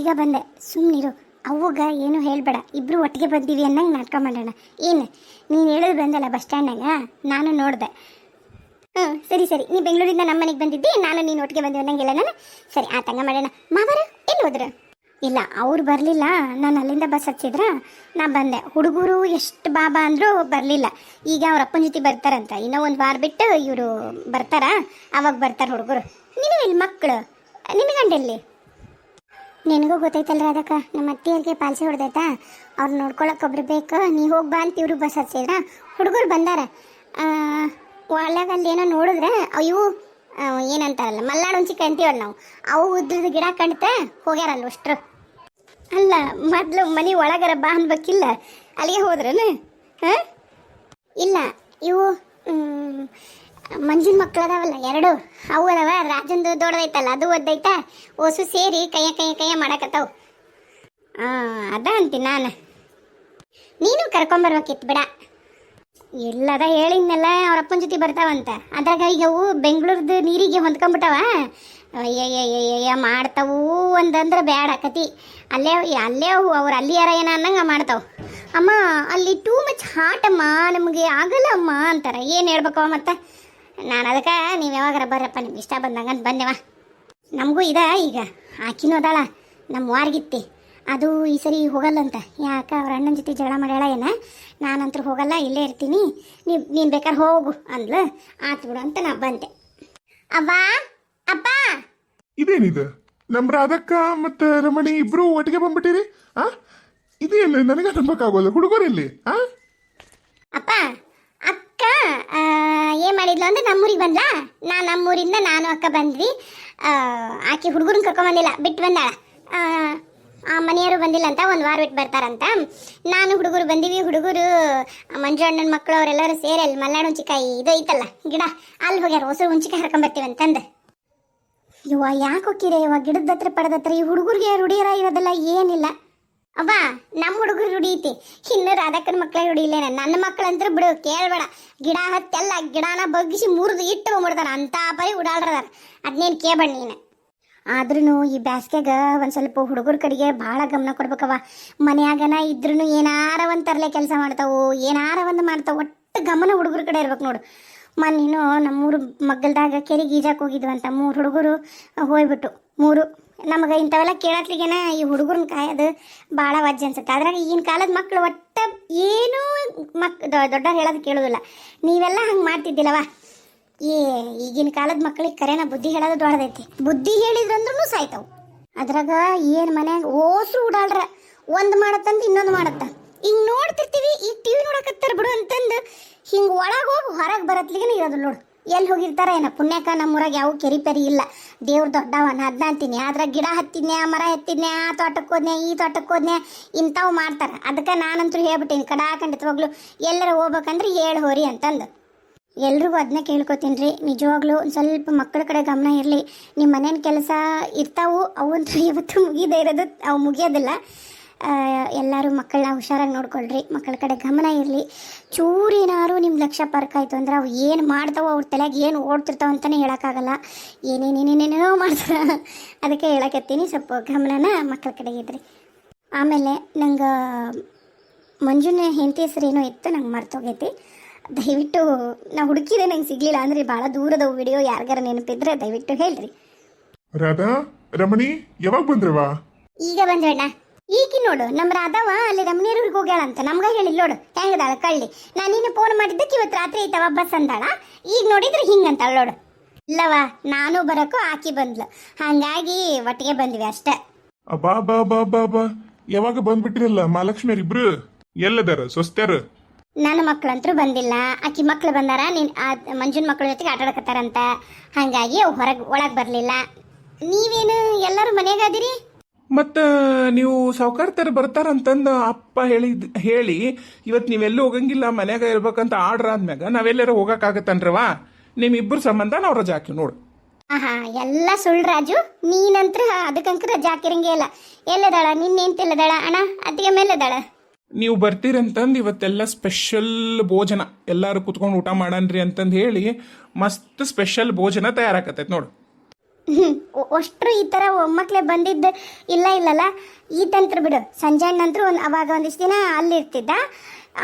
ಈಗ ಬಂದೆ, ಸುಮ್ಮನಿರು. ಅವ್ವಗ ಏನು ಹೇಳ್ಬೇಡ, ಇಬ್ರು ಒಟ್ಟಿಗೆ ಬಂದೀವಿ ಅನ್ನಂಗೆ ನಾಟಕ ಮಾಡೋಣ. ಏನು ನೀನು ಹೇಳೋದು ಬಂದಲ್ಲ ಬಸ್ ಸ್ಟ್ಯಾಂಡ್ನಾಗ, ನಾನು ನೋಡಿದೆ. ಸರಿ ಸರಿ, ನೀ ಬೆಂಗಳೂರಿಂದ ನಮ್ಮ ಮನೆಗೆ ಬಂದಿದ್ದಿ, ನಾನು ನೀನು ಒಟ್ಟಿಗೆ ಬಂದಿವಿ ಅನ್ನಂಗಿಲ್ಲ ನಾನು. ಸರಿ ಆತಂಗ ಮಾಡೋಣ. ಮಾವರು ಎಲ್ಲಿ ಹೋದ್ರು? ಇಲ್ಲ, ಅವ್ರು ಬರಲಿಲ್ಲ. ನಾನು ಅಲ್ಲಿಂದ ಬಸ್ ಹಚ್ಚಿದ್ರ ನಾ ಬಂದೆ. ಹುಡುಗರು ಎಷ್ಟು ಬಾಬಾ ಅಂದರೂ ಬರಲಿಲ್ಲ. ಈಗ ಅವ್ರ ಅಪ್ಪನ ಜೊತೆ ಬರ್ತಾರಂತ. ಇನ್ನೂ ಒಂದು ವಾರ ಬಿಟ್ಟು ಇವರು ಬರ್ತಾರ, ಅವಾಗ ಬರ್ತಾರೆ ಹುಡುಗರು. ನೀನು ಇಲ್ಲಿ ಮಕ್ಕಳು, ನಿನ್ನ ಗಂಡಲ್ಲಿ? ನಿನಗೂ ಗೊತ್ತೈತಲ್ರ ಅದಕ್ಕೆ, ನಮ್ಮ ಅತ್ತಿಯರಿಗೆ ಪಾಲ್ಸೆ ಹೊಡೆದೈತಾ, ಅವ್ರು ನೋಡ್ಕೊಳಕ್ಕೆ ಒಬ್ರು ಬೇಕು, ನೀ ಹೋಗಿ ಬಾ ಅಂತ ಇವರು ಬಸ್ ಹಚ್ಚಿದ್ರ. ಹುಡುಗರು ಬಂದಾರ. ಒಳಗೆ ಅಲ್ಲಿ ಏನೋ ನೋಡಿದ್ರೆ ಇವು ಏನಂತಾರಲ್ಲ, ಮಲ್ನಾಡು ಹುಂಚಿಕಾಯಿ ಅಂತೀವಲ್ಲ ನಾವು, ಅವು ಉದ್ರದ ಗಿಡ ಕಂಡ್ತೆ ಹೋಗ್ಯಾರಲ್ಲ ಅಷ್ಟ್ರು. ಅಲ್ಲ, ಮೊದಲು ಮನೆ ಒಳಗರ ಬಾ ಅನ್ಬೇಕಿಲ್ಲ, ಅಲ್ಲಿಗೆ ಹೋದ್ರನು? ಹಾಂ, ಇಲ್ಲ, ಇವು ಮಂಜಿನ ಮಕ್ಳು ಅದಾವಲ್ಲ ಎರಡು, ಅವು ಅದಾವ. ರಾಜಂದು ದೊಡ್ಡದೈತಲ್ಲ, ಅದು ಒದ್ದೈತ. ಓಸು ಸೇರಿ ಕೈಯ ಮಾಡಕತ್ತಾವ. ಅದ ಅಂತೀನಿ ನಾನು. ನೀನು ಕರ್ಕೊಂಬರ್ಬೇಕಿತ್ತು ಬಿಡ. ಎಲ್ಲದ ಹೇಳಿದ್ನೆಲ್ಲ ಅವ್ರ ಅಪ್ಪನ ಜೊತೆ ಬರ್ತಾವಂತ. ಅದ್ರಾಗ ಈಗ ಅವು ಬೆಂಗಳೂರ್ದು ನೀರಿಗೆ ಹೊಂದ್ಕೊಂಡ್ಬಿಟ್ಟವ. ಅಯ್ಯ ಮಾಡ್ತಾವು ಒಂದಂದ್ರೆ ಬ್ಯಾಡ ಕತಿ. ಅಲ್ಲೇ ಅವ್ರು ಅಲ್ಲಿ ಯಾರ ಏನ ಅನ್ನಂಗೆ ಮಾಡ್ತಾವ. ಅಮ್ಮ ಅಲ್ಲಿ ಟೂ ಮಚ್ ಹಾಟ್ ಅಮ್ಮ, ನಮಗೆ ಆಗಲ್ಲ ಅಮ್ಮ ಅಂತಾರೆ. ಏನು ಹೇಳ್ಬೇಕವ ಮತ್ತೆ? ನಾನು ಅದಕ್ಕೆ ನೀವು ಯಾವಾಗಾರ ಬರ್ರಪ್ಪ, ನಿಮ್ಗೆ ಇಷ್ಟ ಬಂದಂಗೆ ಅಂತ ಬಂದೆವ. ನಮಗೂ ಈಗ ಆಕಿನೂ ಅದಾಳ ನಮ್ಮ ವಾರ್ಗಿತ್ತಿ, ಅದು ಈ ಸರಿ ಹೋಗಲ್ಲಂತ. ಯಾಕೆ ಅವ್ರ ಅಣ್ಣನ ಜೊತೆ ಜಗಳ ಮಾಡ್ಯಾಳ ಏನ? ನಾನಂತೂ ಹೋಗಲ್ಲ, ಇಲ್ಲೇ ಇರ್ತೀನಿ, ನೀನು ಬೇಕಾದ್ರೆ ಹೋಗು ಅಂದ್ಲು. ಆತು ಬಿಡು ಅಂತ ನಾ ಬಂದೆ. ಅವ್ವ, ಅಪ್ಪ, ಇದೇನಿದೆ? ನಮ್ಮ ರಾಧಕ್ಕ ಮತ್ತು ರಮಣಿ ಇಬ್ರು ಒಟ್ಟಿಗೆ ಬಂದ್ಬಿಟ್ಟಿರಿ? ಇದೇನು ನನಗೆ ನಂಬಕ್ಕಾಗೋಲ್ಲ. ಹುಡುಗರಲ್ಲಿ ಅಪ್ಪ, ಅಕ್ಕ ಏನು ಮಾಡಿದ್ಲು ಅಂದ್ರೆ ನಮ್ಮೂರಿಗೆ ಬಂದ್ಲಾ. ನಮ್ಮೂರಿಂದ ನಾನು ಅಕ್ಕ ಬಂದ್ವಿ. ಆಕೆ ಹುಡುಗರನ್ನ ಕರ್ಕೊಂಬಂದಿಲ್ಲ, ಬಿಟ್ಟು ಬಂದಾಳ. ಆ ಮನೆಯವರು ಬಂದಿಲ್ಲ ಅಂತ, ಒಂದು ವಾರ ಬಿಟ್ಟು ಬರ್ತಾರಂತ. ನಾನು ಹುಡುಗರು ಬಂದೀವಿ. ಹುಡುಗರು ಮಂಜು ಅಣ್ಣನ ಮಕ್ಕಳು ಅವರೆಲ್ಲರೂ ಸೇರಿ ಅಲ್ಲಿ ಮಲ್ನಾಡು ಹುಂಚಿಕಾಯಿ ಇದು ಐತಲ್ಲ ಗಿಡ, ಅಲ್ಲಿ ಹೋಗ್ಯಾರ. ಹೊಸ ಹುಂಚಿಕಾಯಿ ಹರ್ಕೊಂಬರ್ತೀವಿ ಅಂತಂದು. ಇವ ಯಾಕೆ ಹೋಗಿರೆ? ಇವಾಗ ಗಿಡದ ಹತ್ರ ಪಡೆದತ್ರ ಈ ಹುಡುಗರಿಗೆ ರೂಢಿಯರ ಇರೋದಲ್ಲ ಏನಿಲ್ಲ. ಅವ್ವ, ನಮ್ಮ ಹುಡುಗರು ರೂಢಿ ಐತಿ, ಇನ್ನು ರಾಧಕ್ಕನ ಮಕ್ಕಳೇ ರೂಢಿ ಇಲ್ಲೇನ. ನನ್ನ ಮಕ್ಕಳಂತೂ ಬಿಡು, ಕೇಳಬೇಡ. ಗಿಡ ಹತ್ತೆಲ್ಲ ಗಿಡನ ಬಗ್ಗಿಸಿ ಮುರಿದು ಇಟ್ಟು ಬಂದ್ಬಿಡ್ತಾನೆ ಅಂತ ಪರಿ ಉಡಾಳ್ರದಾರ. ಅದನ್ನೇನು ಕೇಳಬೇಡ ನೀನು. ಆದ್ರೂ ಈ ಬ್ಯಾಸ್ಗ್ಯಾಗ ಒಂದು ಸ್ವಲ್ಪ ಹುಡುಗರ ಕಡೆಗೆ ಭಾಳ ಗಮನ ಕೊಡ್ಬೇಕವ. ಮನ್ಯಾಗನ ಇದ್ರೂ ಏನಾರ ಒಂದು ತರಲೆ ಕೆಲಸ ಮಾಡ್ತಾವು, ಏನಾರ ಒಂದು ಮಾಡ್ತಾವೆ. ಒಟ್ಟು ಗಮನ ಹುಡುಗರ ಕಡೆ ಇರ್ಬೇಕು ನೋಡು. ಮೊನ್ನೇನು ನಮ್ಮೂರು ಮಗ್ಗಲ್ದಾಗ ಕೆರೆಗೆ ಈಜಾಕೆ ಹೋಗಿದ್ವಂತ 3 ಹುಡುಗರು ಹೋಗ್ಬಿಟ್ಟು 3. ನಮಗೆ ಇಂಥವೆಲ್ಲ ಕೇಳತ್ಲಿಗೆನ ಈ ಹುಡುಗರನ್ನ ಕಾಯೋದು ಭಾಳ ವಜ್ಜೆ ಅನ್ಸುತ್ತೆ. ಅದ್ರಾಗ ಈಗಿನ ಕಾಲದ ಮಕ್ಕಳು ಒಟ್ಟು ಏನೂ ದೊಡ್ಡವ್ರು ಹೇಳೋದು ಕೇಳೋದಿಲ್ಲ. ನೀವೆಲ್ಲ ಹಂಗೆ ಮಾಡ್ತಿದ್ದಿಲ್ಲವ. ಈಗಿನ ಕಾಲದ ಮಕ್ಕಳಿಗೆ ಕರೆನ ಬುದ್ಧಿ ಹೇಳೋದು ದೊಡ್ಡದೈತಿ. ಬುದ್ಧಿ ಹೇಳಿದ್ರಂದ್ರೂ ಸಾಯ್ತಾವು. ಅದ್ರಾಗ ಏನು ಮನ್ಯಾಗ ಓಸು ಉಡಾಳ್ರ, ಒಂದು ಮಾಡತ್ತಂದು ಇನ್ನೊಂದು ಮಾಡತ್ತ. ಹಿಂಗೆ ನೋಡ್ತಿರ್ತೀವಿ, ಈ ಟಿವಿ ನೋಡಕತ್ತಾರ ಬಿಡು ಅಂತಂದು ಹಿಂಗೆ ಒಳಗೆ ಹೋಗಿ ಹೊರಗೆ ಬರತ್ಲಿಗೆ ಇರೋದು ನೋಡು. ಎಲ್ಲಿ ಹೋಗಿರ್ತಾರ ಏನ ಪುಣ್ಯಕ. ನಮ್ಮೂರಾಗ ಯಾವ ಕೆರಿ ಪೆರಿ ಇಲ್ಲ, ದೇವ್ರ ದೊಡ್ಡವನ ಅದನ್ನ ಅಂತೀನಿ. ಅದ್ರಾಗ ಗಿಡ ಹತ್ತಿದ್ನೆ, ಮರ ಎತ್ತಿದ್ನೆ, ಆ ತೋಟಕ್ಕೆ ಹೋದ್ನೆ, ಈ ತೋಟಕ್ಕೆ ಹೋದ್ನೆ, ಇಂಥವು ಮಾಡ್ತಾರೆ. ಅದಕ್ಕೆ ನಾನಂತೂ ಹೇಳ್ಬಿಟ್ಟೀನಿ ಕಡಾಖಂಡಿತವಾಗ್ಲು, ಎಲ್ಲರ ಹೋಗ್ಬೇಕಂದ್ರೆ ಹೇಳಿ ಹೋರಿ ಅಂತಂದು. ಎಲ್ರಿಗೂ ಅದನ್ನ ಕೇಳ್ಕೊತೀನಿ ರೀ. ನಿಜವಾಗ್ಲೂ ಒಂದು ಸ್ವಲ್ಪ ಮಕ್ಕಳ ಕಡೆ ಗಮನ ಇರಲಿ. ನಿಮ್ಮ ಮನೇನ ಕೆಲಸ ಇರ್ತಾವು, ಅವಂತೂ ಇವತ್ತು ಮುಗಿದೇ ಇರೋದು, ಅವು ಮುಗಿಯೋದಿಲ್ಲ. ಎಲ್ಲರೂ ಮಕ್ಕಳನ್ನ ಹುಷಾರಾಗಿ ನೋಡ್ಕೊಳ್ರಿ. ಮಕ್ಕಳ ಕಡೆ ಗಮನ ಇರಲಿ. ಚೂರೇನಾರು ನಿಮ್ಮ ಲಕ್ಷ್ಯ ಪರ್ಕಾಯ್ತು ಅಂದ್ರೆ ಅವು ಏನು ಮಾಡ್ತಾವೋ, ಅವ್ರ ತಲೆಗೆ ಏನು ಓಡ್ತಿರ್ತಾವ ಅಂತಲೇ ಹೇಳೋಕ್ಕಾಗಲ್ಲ. ಏನೇನೇನೇನೇನೋ ಮಾಡ್ತಾರೆ. ಅದಕ್ಕೆ ಹೇಳಕತ್ತೀನಿ, ಸ್ವಲ್ಪ ಗಮನನ ಮಕ್ಕಳ ಕಡೆಗೆ ಇದ್ರಿ. ಆಮೇಲೆ ನಂಗೆ ಮಂಜುನ ಹೆಂಡತಿ ಹೆಸರು ಏನೋ ಇತ್ತು, ನಂಗೆ ಮರ್ತೋಗೈತಿ. ದಯವಿಟ್ಟು ನಾ ಹುಡುಕಿದೆ, ನಂಗೆ ಸಿಗ್ಲಿಲ್ಲ ಅಂದ್ರೆ ಭಾಳ ದೂರದ ವಿಡಿಯೋ ಯಾರಿಗಾರ ನೆನಪಿದ್ರೆ ದಯವಿಟ್ಟು ಹೇಳ್ರಿ. ರಾಧಾ, ರಮಣಿ ಯಾವಾಗ ಬಂದ್ರವಾ? ಈಗ ಬಂದ್ರಣ್ಣ. ಈಗ ನೋಡು, ನಮ್ಮ ರಾಧವ ಅಲ್ಲಿ ರಮಣೀರಿಗೆ ಹೋಗ್ಯಾಳಂತ. ನಮ್ಗೆ ಹೇಳಿಲ್ಲ ನೋಡು, ಹೆಂಗದಾಳ ಕಳ್ಳಿ. ನಾನು ನೀನು ಫೋನ್ ಮಾಡಿದ್ದಕ್ಕೆ ಇವತ್ತು ರಾತ್ರಿ ಐತವ ಬಸ್ ಅಂದಾಳ. ಈಗ ನೋಡಿದ್ರೆ ಹಿಂಗಂತಾಳ ನೋಡು. ಇಲ್ಲವ, ನಾನು ಬರೋಕ್ಕೂ ಆಕಿ ಬಂದ್ಲು, ಹಾಗಾಗಿ ಒಟ್ಟಿಗೆ ಬಂದ್ವಿ ಅಷ್ಟೇ. ಬಾ ಬಾ ಬಾ ಬಾ ಬಾ, ಯಾವಾಗ ಬಂದ್ಬಿಟ್ಟಿರಲ್ಲ ಮಹಾಲಕ್ಷ್ಮಿಯರ್ ಇಬ್ರು? ಎಲ್ಲದಾರ ಸ್ವಸ್ಥ್ಯಾರ? ನನ್ನ ಮಕ್ಳಂತರೂ ಬಂದಿಲ್ಲ, ಆಕಿ ಮಕ್ಳು ಬಂದಾರ. ಮಂಜುನ ಮಕ್ಳ ಜೊತೆಗೆ ಆಟ ಆಡಕತ್ತಾರಂತ, ಹಾಗಾಗಿ ಒಳಗೆ ಬರಲಿಲ್ಲ. ನೀವೇನು ಎಲ್ಲರೂ ಮನೆಯಾಗ ಅದಿರಿ? ಮತ್ತು ನೀವು ಸಾವುಕಾರ್ತರ ಬರ್ತಾರಂತಂದು ಅಪ್ಪ ಹೇಳಿ ಇವತ್ತು ನೀವೆಲ್ಲೂ ಹೋಗಂಗಿಲ್ಲ, ಮನ್ಯಾಗ ಇರ್ಬೇಕಂತ ಆರ್ಡ್ರ್ ಆದ್ಮ್ಯಾಗ ನಾವೆಲ್ಲರೂ ಹೋಗಕ್ಕಾಗತ್ತನ್ರವಾ? ನಿಮ್ಮಿಬ್ಬರು ಸಂಬಂಧ ನಾವು ರಜಾ ಹಾಕಿ ನೋಡು. ಆಹಾ, ಎಲ್ಲ ಸುಳ್ಳು ರಾಜು. ನೀನಂತ್ರ ಅದಕ್ಕಂಕ ರಜಾ ಹಾಕಿರಂಗೆ ಇಲ್ಲ. ಎಲ್ಲದಾಳ ನಿನ್ನೆಂತೆಲ್ಲದಾಳ ಅಣ್ಣ? ಅತ್ತಿಗೆ ಮೇಲೆದಾಳ. ನೀವು ಬರ್ತೀರಂತಂದು ಇವತ್ತೆಲ್ಲ ಸ್ಪೆಷಲ್ ಭೋಜನ, ಎಲ್ಲರೂ ಕುತ್ಕೊಂಡು ಊಟ ಮಾಡನ್ರಿ ಅಂತಂದು ಹೇಳಿ ಮಸ್ತ್ ಸ್ಪೆಷಲ್ ಭೋಜನ ತಯಾರಾಕತ್ತೈತೆ ನೋಡು. ಅಷ್ಟ್ರು ಈ ಥರ ಒಮ್ಮಕ್ಳೆ ಬಂದಿದ್ದು ಇಲ್ಲಲ್ಲ ಈ ತಂತ್ರ ಬಿಡು. ಸಂಜಯ್ ನಂತರ ಅವಾಗ ಒಂದಿಷ್ಟು ದಿನ ಅಲ್ಲಿರ್ತಿದ್ದ,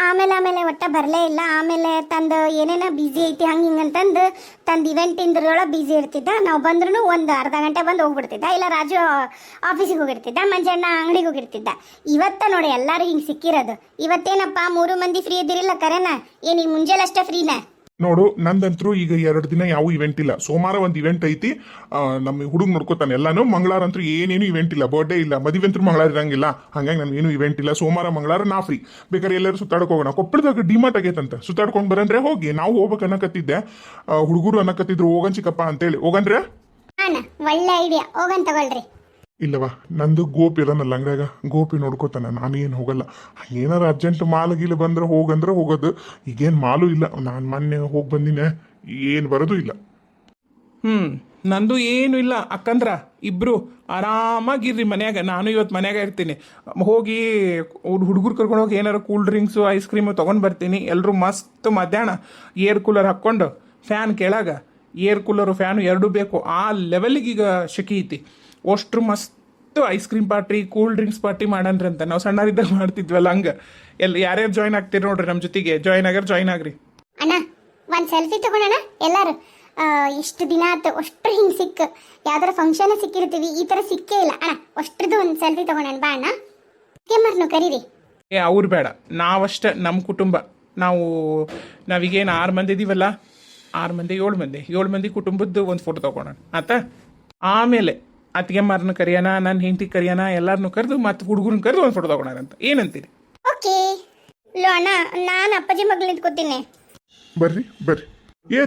ಆಮೇಲೆ ಒಟ್ಟ ಬರಲೇ ಇಲ್ಲ. ಆಮೇಲೆ ತಂದು ಏನೇನೋ ಬ್ಯುಸಿ ಐತಿ ಹಂಗೆ ಹಿಂಗೆ ಅಂತಂದು ತಂದು ಇವೆಂಟಿಂದ್ರೊಳಗೆ ಬ್ಯುಸಿ ಇರ್ತಿದ್ದ. ನಾವು ಬಂದ್ರೂ ಒಂದು ಅರ್ಧ ಗಂಟೆ ಬಂದು ಹೋಗ್ಬಿಡ್ತಿದ್ದ, ಇಲ್ಲ ರಾಜು ಆಫೀಸಿಗೆ ಹೋಗಿರ್ತಿದ್ದ, ಮಂಜಣ್ಣ ಅಂಗಡಿಗೆ ಹೋಗಿರ್ತಿದ್ದ. ಇವತ್ತ ನೋಡಿ ಎಲ್ಲರೂ ಹಿಂಗೆ ಸಿಕ್ಕಿರೋದು. ಇವತ್ತೇನಪ್ಪ 3 ಮಂದಿ ಫ್ರೀ ಇದ್ದಿರಿಲ್ಲ ಕರೆನ? ಏನು ಈಗ ಮುಂಜಾನೆ ಅಷ್ಟೇ ಫ್ರೀನಾ? ನೋಡು, ನಂದಂತರೂ ಈಗ 2 ದಿನ ಯಾವ ಇವೆಂಟ್ ಇಲ್ಲ. ಸೋಮವಾರ ಒಂದು ಇವೆಂಟ್ ಐತಿ, ನಮ್ಮ ಹುಡುಗ ನೋಡ್ಕೋತಾನೆ ಎಲ್ಲಾನು. ಮಂಗಳವಾರ ಅಂತೂ ಏನೇನು ಇವೆಂಟ್ ಇಲ್ಲ, ಬರ್ಡೇ ಇಲ್ಲ, ಮದುವೆ ಅಂತೂ ಮಂಗಳವಾರ ಇರಂಗಿಲ್ಲ. ಹಂಗಾಗಿ ನನ್ಗೆ ಏನು ಇವೆಂಟ್ ಇಲ್ಲ. ಸೋಮವಾರ ಮಂಗಳವಾರ ನಾ ಫ್ರೀ. ಬೇಕಾದ್ರೆ ಎಲ್ಲರೂ ಸುತ್ತಾಡಕ್ ಹೋಗೋಣ. ಕೊಪ್ಪಳದಾಗ ಡಿಮಾರ್ಟ್ ಆಗೈತಂತ, ಸುತ್ತಾಡ್ಕೊಂಡು ಬರಂದ್ರೆ ಹೋಗಿ. ನಾವು ಹೋಗ್ಬೇಕು ಅನ್ನಕತ್ತಿದ್ದೆ, ಹುಡುಗರು ಅನ್ನಕತ್ತಿದ್ರು ಹೋಗನ್ ಚಿಕ್ಕಪ್ಪ ಅಂತೇಳಿ. ಹೋಗನ್ರೆ? ಅಣ್ಣ ಒಳ್ಳೆ ಐಡಿಯಾ, ಹೋಗನ್ ತಗೊಳ್ರಿ. ಇಲ್ಲವಾ, ನಂದು ಗೋಪಿ ಇರೋನಲ್ಲ ಅಂಗಡ್ಯಾಗ, ಗೋಪಿ ನೋಡ್ಕೋತಾನ. ನಾನೇನು ಹೋಗಲ್ಲ. ಏನಾರ ಅರ್ಜೆಂಟ್ ಮಾಲ್ ಗೀಲ್ ಬಂದ್ರೆ ಹೋಗಂದ್ರೆ ಹೋಗೋದು. ಈಗೇನು ಮಾಲು ಇಲ್ಲ. ನಾನು ಮೊನ್ನೆ ಹೋಗಿ ಬಂದಿನಿ, ಏನು ಬರೋದು ಇಲ್ಲ. ನಂದು ಏನು ಇಲ್ಲ ಅಕ್ಕಂದ್ರ, ಇಬ್ರು ಆರಾಮಾಗಿರ್ರಿ ಮನ್ಯಾಗ. ನಾನು ಇವತ್ತು ಮನ್ಯಾಗ ಇರ್ತೀನಿ. ಹೋಗಿ ಹುಡುಗರು ಕರ್ಕೊಂಡು ಹೋಗಿ ಏನಾರು ಕೂಲ್ ಡ್ರಿಂಕ್ಸು ಐಸ್ ಕ್ರೀಮು ತೊಗೊಂಡು ಬರ್ತೀನಿ. ಎಲ್ಲರೂ ಮಸ್ತ್ ಮಧ್ಯಾಹ್ನ ಏರ್ ಕೂಲರ್ ಹಾಕ್ಕೊಂಡು ಫ್ಯಾನ್ ಕೆಳಗ, ಏರ್ ಕೂಲರು ಫ್ಯಾನು ಎರಡೂ ಬೇಕು. ಆ ಲೆವೆಲಿಗೆ ಈಗ ಶೆಕೆ ಐತಿ. ಅಷ್ಟ್ರು ಮಸ್ತ್ ice cream party, cool drinks party ಮಾಡನ್ರಿ ಅಂತ ನಾವು ಸಣ್ಣರಿದ್ದಾಗ ಮಾಡ್ತಿದ್ವಲ್ಲ. ಹಂಗೆ ಯಾರ್ಯಾರು ಜಾಯ್ನ್ ಆಗ್ತೀರಿ ನೋಡ್ರಿ ನಮ್ಮ ಜೊತೆಗೆ. ಜಾಯ್ನ್ ಆಗ್ರಿ. ಅಣ್ಣ ಒಂದು ಸೆಲ್ಫಿ ತಗೊಳ್ಳೋಣ ಎಲ್ಲರೂ. ಇಷ್ಟು ದಿನ ಆಯ್ತು ಅಷ್ಟ್ರು ಹಿಂಗೆ ಯಾವ್ದಾರ ಫಂಕ್ಷನ್ ಸಿಕ್ಕಿರ್ತೀವಿ, ಈ ಥರ ಸಿಕ್ಕೇ ಇಲ್ಲ ಅಣ್ಣ. ಅಷ್ಟ್ರದ್ದು ಒಂದು ಸೆಲ್ಫಿ ತಗೊಳ್ಳೋಣ ಬಾ ಅಣ್ಣ. ಕೆಮ್ಮರ್ನು ಕರೀರಿ. ಅವ್ರು ಬೇಡ, ನಾವಷ್ಟೇ ನಮ್ಮ ಕುಟುಂಬ. ನಾವೀಗೇನು 6 ಮಂದಿ ಇದೀವಲ್ಲ, 6 ಮಂದಿ 7 ಮಂದಿ ಕುಟುಂಬದ್ದು ಒಂದು ಫೋಟೋ ತಗೊಳ್ಳೋಣ ಆತ. ಆಮೇಲೆ ಅತ್ತಿಗೆಮ್ಮರನ್ನ ಕರಿಯೋಣ, ನನ್ನ ಹೆಂಡತಿ ಕರಿಯೋಣ, ಎಲ್ಲರನ್ನೂ ಕರೆದು ಮತ್ತೆ ಹುಡುಗರನ್ನ ಕರೆದು ಒಂದು ಫೋಟೋ ತಗೊಳ್ಳೋಣ ಅಂತ. ಏನಂತೀರಿ? ಓಕೆ. ಲೋ ಅಣ್ಣ, ನಾನು ಅಪ್ಪಾಜಿ ಮಗಳು ನಿಂತ್ಕೋತೀನಿ. ಬರ್ರಿ.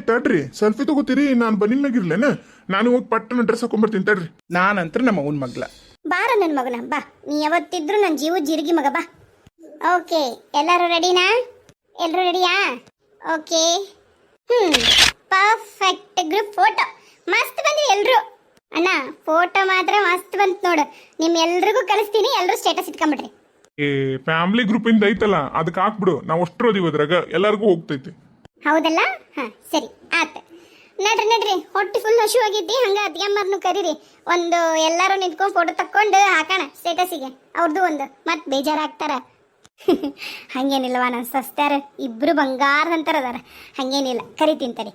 ತಡ್ರಿ, ಸೆಲ್ಫಿ ತಗೋತೀರಿ? ನಾನು ಬನ್ನಿಲ್ನಾಗಿರ್ಲೇನ? ನಾನು ಹೋಗಿ ಪಟ್ಟನ ಡ್ರೆಸ್ ಹಾಕೊಂಡ್ಬರ್ತೀನಿ ತಡ್ರಿ. ನಾನಂತ್ರ ನಮ್ಮ ಅವನ ಮಗ್ಲ. ಬಾರ ನನ್ನ ಮಗನ ಬಾ. ನೀ ಯಾವತ್ತಿದ್ರು ನನ್ನ ಜೀವ ಜೀರಿಗೆ ಮಗ ಬಾ. ಓಕೆ, ಎಲ್ಲರೂ ರೆಡಿನಾ? ಎಲ್ಲರೂ ರೆಡಿಯಾ? ಓಕೆ. Perfect group photo. ಮಸ್ತ್ ಬಂದ್ರಿ ಎಲ್ರು. ಅಣ್ಣ ಫೋಟೋ ಮಾತ್ರ ಮಸ್ತ್ ಬಂತು ನೋಡು. ಎಲ್ರಿಗೂ ಕಳಿಸ್ತೀನಿ, ಎಲ್ಲರೂ ಸ್ಟೇಟಸ್ ಇಟ್ಕೊಂಬಿಡ್ರಿ. ಫ್ಯಾಮಿಲಿ ಗ್ರೂಪ್ ಇಂದ ಐತಲ್ಲ, ಅದಕ್ಕೆ ಹಾಕ್ಬಿಡು. ನಾವು ಅಷ್ಟರು ಅದೀವಿ ಅದ್ರಾಗ, ಎಲ್ಲರಿಗೂ ಹೋಗ್ತೈತಿ. ಹೌದಲ್ಲ? ಸರಿ ಆತ. ನಡ್ರಿ ಹೊಟ್ಟೆ ಫುಲ್ ಹಶು ಆಗೈತಿ. ಹಂಗ ಅತ್ತಿಗೆಮ್ಮರ್ನು ಕರೀರಿ. ಒಂದು ಎಲ್ಲರೂ ನಿಂತ್ಕೊಂಡು ಫೋಟೋ ತಕ್ಕೊಂಡು ಹಾಕೋಣ ಸ್ಟೇಟಸಿಗೆ. ಅವ್ರದ್ದು ಒಂದು ಮತ್ತೆ ಬೇಜಾರಾಗ್ತಾರ. ಹಂಗೇನಿಲ್ಲವಾ, ನನ್ನ ಸಸ್ತ್ಯಾರ ಇಬ್ರು ಬಂಗಾರದಂತಾರ ಅದಾರ. ಹಂಗೇನಿಲ್ಲ, ಕರಿತೀನಿ ತಡಿ.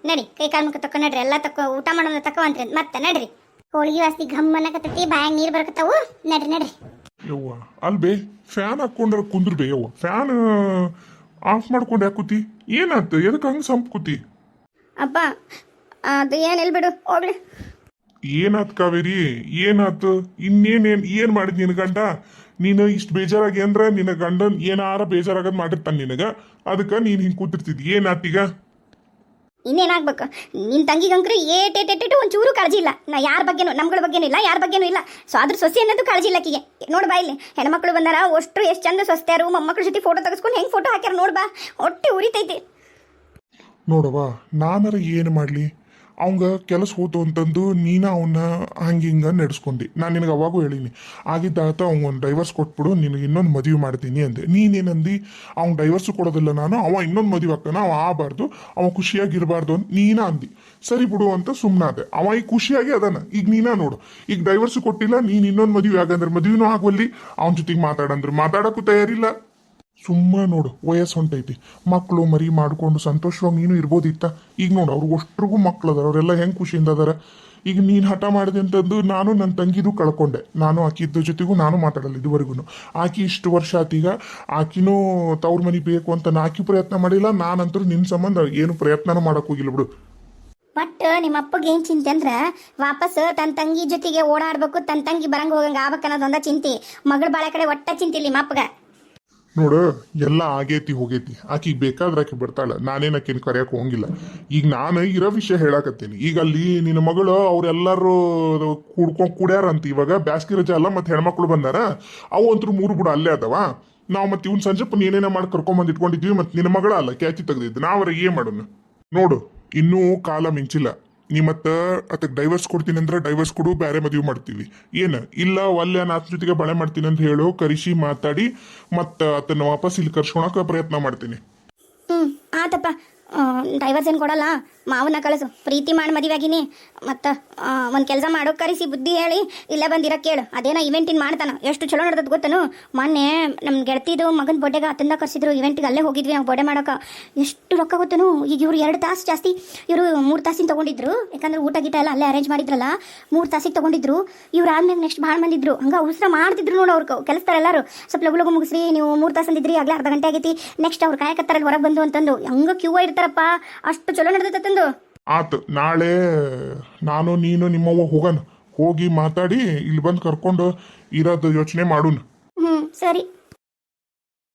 ನಡಿ, ಕೈ ಕಾಲು ಮುಖ ತಕ್ಕೊ ನಡ್ರಿ. ಎಲ್ಲ ಊಟ ಮಾಡೋಣ ತಕ್ಕವಂತ್ರಿ. ಮತ್ತೆ ನಡ್ರಿ. ಹೋಳಿಗೆ ವಾಸ್ತಿ ಘಮ್ ಅನ್ನಕತ್ತೈತಿ, ಬಾಯಾಗ ನೀರು ಬರಕತ್ತಾವು. ನಡ್ರಿ. ಯವ್ವ ಅಲ್ಬೇ, ಫ್ಯಾನ್ ಹಾಕೊಂಡ್ರೆ ಕುಂದ್ರಬೇ. ಯವ್ವ ಫ್ಯಾನ್ ಆಫ್ ಮಾಡ್ಕೊಂಡು ಯಾಕೆ ಕೂತಿ? ಏನಾಯ್ತು? ಎದಕ್ಕೆ ಹಂಗೆ ಸಂಪ್ ಕೂತಿ? ಅಪ್ಪ ಅದು ಏನಿಲ್ಲ ಬಿಡು, ಹೋಗ್ಲಿ. ಏನಾತ್ ಕಾವೇರಿ? ಏನಾಯ್ತು? ಏನ್ ಮಾಡಿದ್ ನಿನ್ ಗಂಡ? ನೀನು ಇಷ್ಟು ಬೇಜಾರಾಗಿ ಅಂದ್ರೆ ನಿನ್ನ ಗಂಡನ್ ಏನಾರ ಬೇಜಾರಾಗದ್ ಮಾಡಿರ್ತಾನೆ ನಿನಗ. ಅದಕ್ಕೆ ನೀನ್ ಹಿಂಗೆ ಕೂತಿರ್ತಿದ್. ಏನಾತೀಗ? ಇನ್ನೇನಾಗ್ಬೇಕು? ನಿನ್ನ ತಂಗಿಗಂಕ್ರು ಏಟೇಟೇಟು ಒಂಚೂರು ಕಾಳಜಿ ಇಲ್ಲ. ನಾ ಯಾರ ಬಗ್ಗೆನೂ, ನಮ್ಗಳ ಬಗ್ಗೆನೂ ಇಲ್ಲ, ಯಾರ ಬಗ್ಗೆನೂ ಇಲ್ಲ. ಸೊ ಅದ್ರ ಸೊಸೆ ಅನ್ನೋದು ಕಾಳಜಿ ಇಲ್ಲ ಆಕಿಗೆ. ನೋಡು ಬಾ, ಇಲ್ಲಿ ಹೆಣ್ಮಕ್ಳು ಬಂದಾರ, ಅಷ್ಟು ಎಷ್ಟು ಚಂದ ಸೊಸ್ತ್ಯಾರು ಮೊಮ್ಮಕ್ಳ ಜೊತೆ ಫೋಟೋ ತೆಗೆಸ್ಕೊಂಡು ಹೆಂಗೆ ಫೋಟೋ ಹಾಕ್ಯಾರ ನೋಡ್ಬಾ. ಹೊಟ್ಟೆ ಉರಿತೈತಿ. ನೋಡವ್ವ, ನಾನಾರ ಏನು ಮಾಡಲಿ? ಅವಂಗ ಕೆಲಸ ಹೋತು ಅಂತಂದು ನೀನ ಅವನ್ನ ಹಂಗೆ ಹಿಂಗೆ ನಡೆಸ್ಕೊಂಡಿ. ನಾನು ನಿನಗೆ ಅವಾಗೂ ಹೇಳಿನಿ, ಆಗಿದ್ದಾತ ಅವ್ಗೊಂದು ಡೈವರ್ಸ್ ಕೊಟ್ಬಿಡು, ನಿನಗೆ ಇನ್ನೊಂದು ಮದುವೆ ಮಾಡ್ತೀನಿ ಅಂದೆ. ನೀನೇನಂದು ಅವ್ನು ಡೈವರ್ಸು ಕೊಡೋದಿಲ್ಲ ನಾನು, ಅವ ಇನ್ನೊಂದು ಮದುವೆ ಆಗ್ತಾನ, ಅವ ಆಗಬಾರ್ದು, ಅವ ಖುಷಿಯಾಗಿರಬಾರ್ದು ಅಂತ ನೀನ ಅಂದಿ. ಸರಿ ಬಿಡು ಅಂತ ಸುಮ್ಮನಾದೆ. ಅವ ಈಗ ಖುಷಿಯಾಗಿ ಅದಾನ. ಈಗ ನೀನ ನೋಡು, ಈಗ ಡೈವರ್ಸು ಕೊಟ್ಟಿಲ್ಲ, ನೀನು ಇನ್ನೊಂದು ಮದುವೆ ಆಗಂದ್ರೆ ಮದುವೆನೂ ಆಗುವಲ್ಲಿ, ಅವನ ಜೊತೆಗೆ ಮಾತಾಡಂದ್ರೆ ಮಾತಾಡೋಕ್ಕೂ ತಯಾರಿಲ್ಲ. ಸುಮ್ಮ ನೋಡು, ವಯಸ್ಸು ಹೊಂಟೈತಿ. ಮಕ್ಕಳು ಮರಿ ಮಾಡ್ಕೊಂಡು ಸಂತೋಷವಾಗಿ ನೀನು ಇರ್ಬೋದಿತ್ತ. ಈಗ ನೋಡು, ಅವ್ರಿಗೆ ಅಷ್ಟ್ರಿಗೂ ಮಕ್ಳು ಅದಾರ, ಅವರೆಲ್ಲ ಹೆಂಗೆ ಖುಷಿಯಿಂದ ಅದಾರ. ಈಗ ನೀನು ಹಠ ಮಾಡಿದೆ ಅಂತಂದು ನಾನು ನನ್ನ ತಂಗಿದು ಕಳ್ಕೊಂಡೆ. ನಾನು ಆಕಿದ ಜೊತೆಗೂ ನಾನು ಮಾತಾಡಲ್ಲ ಇದುವರೆಗೂ. ಆಕಿ ಇಷ್ಟು ವರ್ಷ ಆತೀಗ, ಆಕಿನೂ ತವ್ರ ಮನೆ ಬೇಕು ಅಂತ ಆಕಿ ಪ್ರಯತ್ನ ಮಾಡಿಲ್ಲ. ನಾನಂತರೂ ನಿನ್ನ ಸಂಬಂಧ ಏನು ಪ್ರಯತ್ನನೂ ಮಾಡಕ್ ಹೋಗಿಲ್ಲ ಬಿಡು. ಬಟ್ ನಿಮ್ಮ ಅಪ್ಪಗೆ ಏನು ಚಿಂತೆ ಅಂದ್ರೆ ವಾಪಸ್ ತನ್ನ ತಂಗಿ ಜೊತೆಗೆ ಓಡಾಡ್ಬೇಕು, ತನ್ನ ತಂಗಿ ಬರಂಗ ಹೋಗಂಗ ಆಗ್ಬೇಕು ಅನ್ನೋದೊಂದ ಚಿಂತೆ. ಮಗಳ ಬಾಳೆ ಕಡೆ ಒಟ್ಟ ಚಿಂತಿಲ್ಲ ನಿಮ್ಮ ಅಪ್ಪಗ. ನೋಡು, ಎಲ್ಲ ಆಗೇತಿ ಹೋಗೇತಿ. ಆಕಿಗೆ ಬೇಕಾದ್ರೆ ಆಕಿ ಬರ್ತಾಳ. ನಾನೇನು ಆಕಿನ ಕರೆಯಕ್ಕೆ ಹೋಗಿಲ್ಲ. ಈಗ ನಾನು ಇರೋ ವಿಷಯ ಹೇಳಕತ್ತೀನಿ. ಈಗ ಅಲ್ಲಿ ನಿನ್ನ ಮಗಳು ಅವ್ರೆಲ್ಲರೂ ಕೂಡ್ಯಾರಂತ. ಇವಾಗ ಬ್ಯಾಸ್ಗಿ ರಜೆ ಅಲ್ಲ, ಮತ್ತೆ ಹೆಣ್ಮಕ್ಳು ಬಂದಾರ. ಅವು ಅಂತೂ 3 ಬಿಡ ಅಲ್ಲೇ ಅದಾವ. ನಾವು ಮತ್ತೆ ಇವ್ನ ಸಂಜೆಪ್ಪ ಏನೇನ ಮಾಡಿ ಕರ್ಕೊಂಬಂದು ಇಟ್ಕೊಂಡಿದ್ವಿ. ಮತ್ತೆ ನಿನ್ನ ಮಗಳ ಅಲ್ಲ ಕ್ಯಾಚಿ ತೆಗ್ದಿದ್ದು. ನಾವ್ರ ಏನ್ ಮಾಡೋಣ? ನೋಡು, ಇನ್ನೂ ಕಾಲ ಮಿಂಚಿಲ್ಲ. ನೀ ಮತ್ತೆ ಅದಕ್ಕೆ ಡೈವರ್ಸ್ ಕೊಡ್ತೀನಿ ಅಂದ್ರೆ ಡೈವರ್ಸ್ ಕೊಡು, ಬೇರೆ ಮದುವೆ ಮಾಡ್ತೀವಿ. ಏನು ಇಲ್ಲ ಒಲ್ಲೆ ಆತನ ಜೊತೆಗೆ ಬಳೆ ಮಾಡ್ತೀನಿ ಅಂತ ಹೇಳು, ಕರಿಸಿ ಮಾತಾಡಿ ಮತ್ತೆ ಅದನ್ನ ವಾಪಸ್ ಇಲ್ಲಿ ಕರ್ಸ್ಕೊಳಕ ಪ್ರಯತ್ನ ಮಾಡ್ತೀನಿ. ಆತಪ್ಪ, ಡೈವರ್ಸ್ ಏನು ಕೊಡಲ್ಲ, ಮಾವನ ಕಳಿಸು, ಪ್ರೀತಿ ಮಾಡಿ ಮದುವೆ ಆಗಿನಿ. ಮತ್ತು ಒಂದು ಕೆಲಸ ಮಾಡೋ ಕರೆಸಿ ಬುದ್ಧಿ ಹೇಳಿ ಇಲ್ಲೇ ಬಂದಿರೋ ಕೇಳು. ಅದೇನೋ ಇವೆಂಟಿನ ಮಾಡ್ತಾನೆ, ಎಷ್ಟು ಚಲೋ ನಡೆದದ್ದು ಗೊತ್ತನು. ಮೊನ್ನೆ ನಮ್ಮ ಗೆಳತಿದು ಮಗನ ಬೊಡ್ಡೆಗೆ ಅತ್ತಂದ ಕರೆಸಿದ್ರು ಇವೆಂಟಿಗೆ, ಅಲ್ಲೇ ಹೋಗಿದ್ವಿ ನಾವು ಬೊಡೆ ಮಾಡೋಕೆ. ಎಷ್ಟು ರೊಕ್ಕ ಗೊತ್ತನು. ಈಗ ಇವರು 2 ತಾಸು ಜಾಸ್ತಿ, ಇವರು 3 ತಾಸಿನ ತೊಗೊಂಡಿದ್ರು. ಯಾಕಂದ್ರೆ ಊಟ ಗೀಟ ಎಲ್ಲ ಅಲ್ಲೇ ಅರೇಂಜ್ ಮಾಡಿದ್ರಲ್ಲ, 3 ತಾಸಿಗೆ ತೊಗೊಂಡಿದ್ರು. ಇವ್ರು ಆದ್ಮೇಲೆ ನೆಕ್ಸ್ಟ್ ಭಾಳ ಮಂದಿದ್ರು, ಹಂಗೆ ಅವಸರ ಮಾಡ್ತಿದ್ರು ನೋಡು. ಅವ್ರು ಕೆಲಸದಾರ ಎಲ್ಲರೂ ಸ್ವಲ್ಪ ಲಗು ಲಗು ಮುಗಿಸ್ರಿ, ನೀವು 3 ತಾಸು ಅಂದಿದ್ರಿ, ಆಗಲೇ ಅರ್ಧ ಗಂಟೆ ಆಗೈತಿ, ನೆಕ್ಸ್ಟ್ ಅವ್ರು ಕಾಯಕತ್ತಾರಲ್ಲಿ ಹೊರಗೆ ಬಂದು ಅಂತಂದು ಹಂಗೆ ಕ್ಯೂ ಇರ್ತಾರಪ್ಪ. ಅಷ್ಟು ಚಲೋ ನಡೆದತ್ತಂದು. ಆತು, ನಾಳೆ ನಾನು ನೀನು ನಿಮ್ಮವ್ವ ಹೋಗೋಣ, ಹೋಗಿ ಮಾತಾಡಿ ಇಲ್ಲಿ ಬಂದು ಕರ್ಕೊಂಡು ಇರೋದು ಯೋಚನೆ ಮಾಡೋಣ. ಸರಿ.